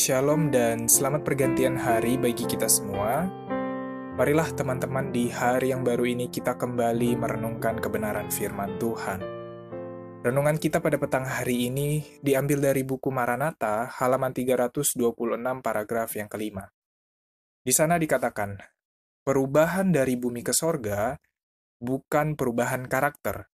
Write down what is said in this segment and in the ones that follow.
Shalom dan selamat pergantian hari bagi kita semua. Marilah teman-teman di hari yang baru ini kita kembali merenungkan kebenaran firman Tuhan. Renungan kita pada petang hari ini diambil dari buku Maranatha halaman 326 paragraf yang kelima. Di sana dikatakan, perubahan dari bumi ke sorga bukan perubahan karakter.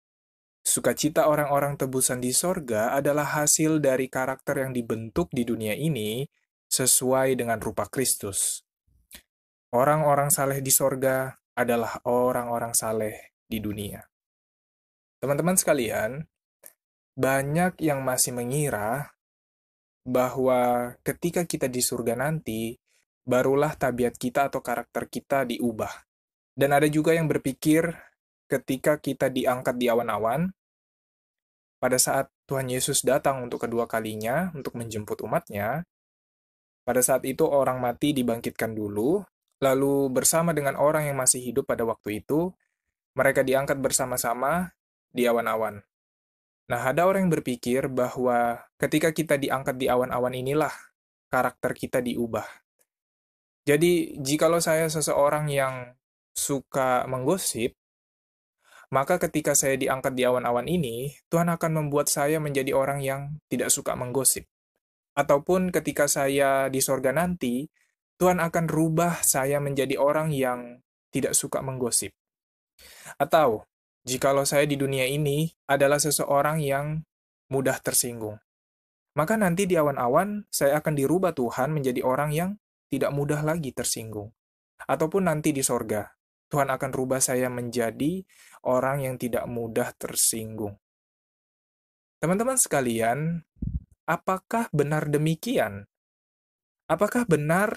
Sukacita orang-orang tebusan di sorga adalah hasil dari karakter yang dibentuk di dunia ini sesuai dengan rupa Kristus. Orang-orang saleh di sorga adalah orang-orang saleh di dunia. Teman-teman sekalian, banyak yang masih mengira bahwa ketika kita di surga nanti, barulah tabiat kita atau karakter kita diubah. Dan ada juga yang berpikir ketika kita diangkat di awan-awan, pada saat Tuhan Yesus datang untuk kedua kalinya, untuk menjemput umatnya, pada saat itu orang mati dibangkitkan dulu, lalu bersama dengan orang yang masih hidup pada waktu itu, mereka diangkat bersama-sama di awan-awan. Nah, ada orang yang berpikir bahwa ketika kita diangkat di awan-awan inilah, karakter kita diubah. Jadi, jikalau saya seseorang yang suka menggosip, maka ketika saya diangkat di awan-awan ini, Tuhan akan membuat saya menjadi orang yang tidak suka menggosip. Ataupun ketika saya di sorga nanti, Tuhan akan rubah saya menjadi orang yang tidak suka menggosip. Atau, jikalau saya di dunia ini adalah seseorang yang mudah tersinggung, maka nanti di awan-awan saya akan dirubah Tuhan menjadi orang yang tidak mudah lagi tersinggung. Ataupun nanti di sorga, Tuhan akan rubah saya menjadi orang yang tidak mudah tersinggung. Teman-teman sekalian, apakah benar demikian? Apakah benar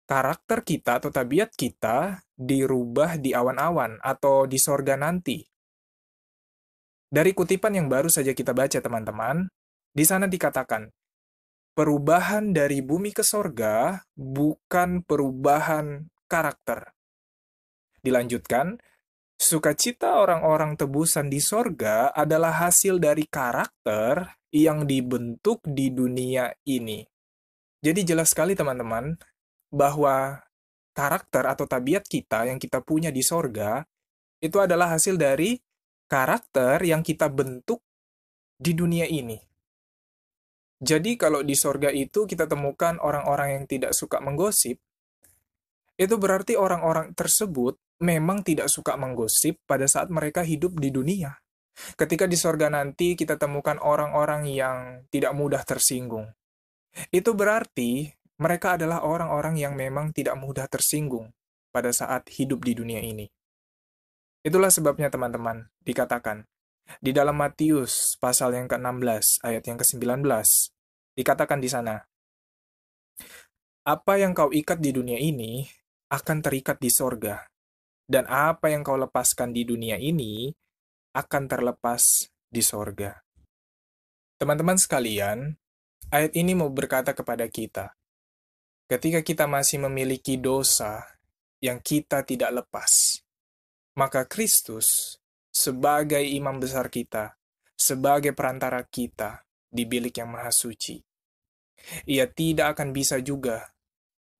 karakter kita atau tabiat kita dirubah di awan-awan atau di sorga nanti? Dari kutipan yang baru saja kita baca, teman-teman, di sana dikatakan, perubahan dari bumi ke sorga bukan perubahan karakter. Dilanjutkan, sukacita orang-orang tebusan di sorga adalah hasil dari karakter yang dibentuk di dunia ini. Jadi jelas sekali teman-teman, bahwa karakter atau tabiat kita yang kita punya di sorga, itu adalah hasil dari karakter yang kita bentuk di dunia ini. Jadi kalau di sorga itu kita temukan orang-orang yang tidak suka menggosip, itu berarti orang-orang tersebut memang tidak suka menggosip pada saat mereka hidup di dunia. Ketika di sorga nanti kita temukan orang-orang yang tidak mudah tersinggung. Itu berarti mereka adalah orang-orang yang memang tidak mudah tersinggung pada saat hidup di dunia ini. Itulah sebabnya teman-teman dikatakan di dalam Matius pasal yang ke-16 ayat yang ke-19 dikatakan di sana, apa yang kau ikat di dunia ini akan terikat di sorga, dan apa yang kau lepaskan di dunia ini akan terlepas di sorga. Teman-teman sekalian, ayat ini mau berkata kepada kita, ketika kita masih memiliki dosa yang kita tidak lepas, maka Kristus sebagai imam besar kita, sebagai perantara kita di bilik yang maha suci, ia tidak akan bisa juga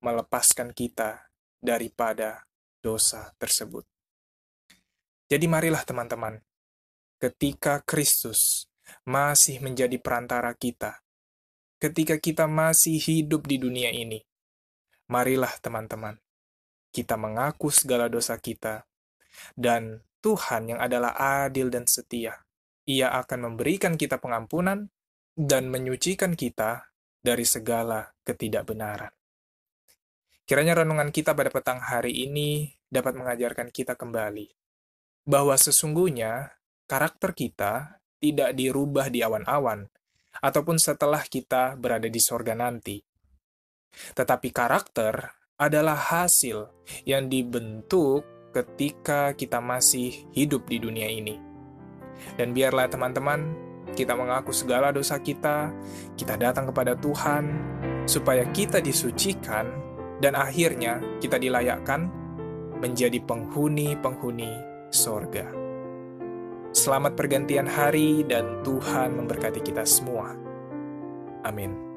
melepaskan kita daripada dosa tersebut. Jadi marilah teman-teman, ketika Kristus masih menjadi perantara kita, ketika kita masih hidup di dunia ini, marilah teman-teman, kita mengaku segala dosa kita, dan Tuhan yang adalah adil dan setia, Ia akan memberikan kita pengampunan dan menyucikan kita dari segala ketidakbenaran. Kiranya renungan kita pada petang hari ini dapat mengajarkan kita kembali bahwa sesungguhnya karakter kita tidak dirubah di awan-awan ataupun setelah kita berada di sorga nanti. Tetapi karakter adalah hasil yang dibentuk ketika kita masih hidup di dunia ini. Dan biarlah teman-teman, kita mengaku segala dosa kita datang kepada Tuhan, supaya kita disucikan, dan akhirnya kita dilayakkan menjadi penghuni-penghuni sorga. Selamat pergantian hari dan Tuhan memberkati kita semua. Amin.